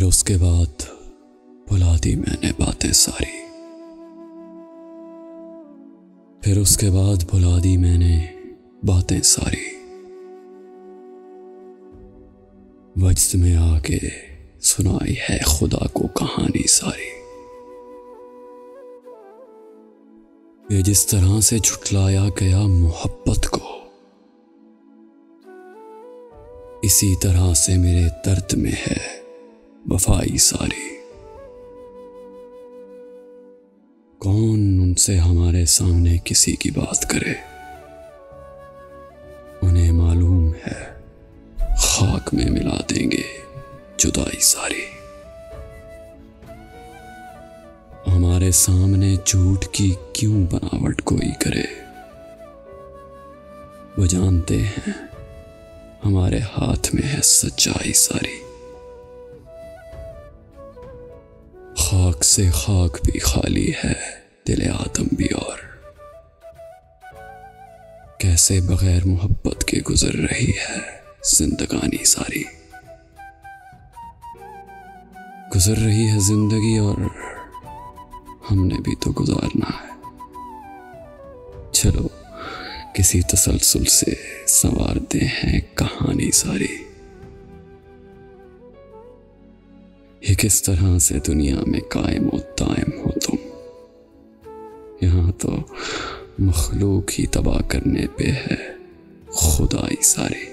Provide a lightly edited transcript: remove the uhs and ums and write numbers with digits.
फिर उसके बाद भुला दी मैंने बातें सारी। फिर उसके बाद भुला दी मैंने बातें सारी। वज्द में आके सुनाई है खुदा को कहानी सारी। ये जिस तरह से झुठलाया गया मोहब्बत को, इसी तरह से मेरे दर्द में है वफाई सारी। कौन उनसे हमारे सामने किसी की बात करे, उन्हें मालूम है खाक में मिला देंगे जुदाई सारी। हमारे सामने झूठ की क्यों बनावट कोई करे, वो जानते हैं हमारे हाथ में है सच्चाई सारी। खाक से खाक भी खाली है दिल आदम भी, और कैसे बगैर मोहब्बत के गुजर रही है जिंदगानी सारी। गुजर रही है जिंदगी और हमने भी तो गुजारना है। चलो किसी तसलसल से संवारते हैं कहानी सारी। ये किस तरह से दुनिया में कायम और दायम हो तुम, यहाँ तो मखलूक ही तबाह करने पे है खुदाई सारी।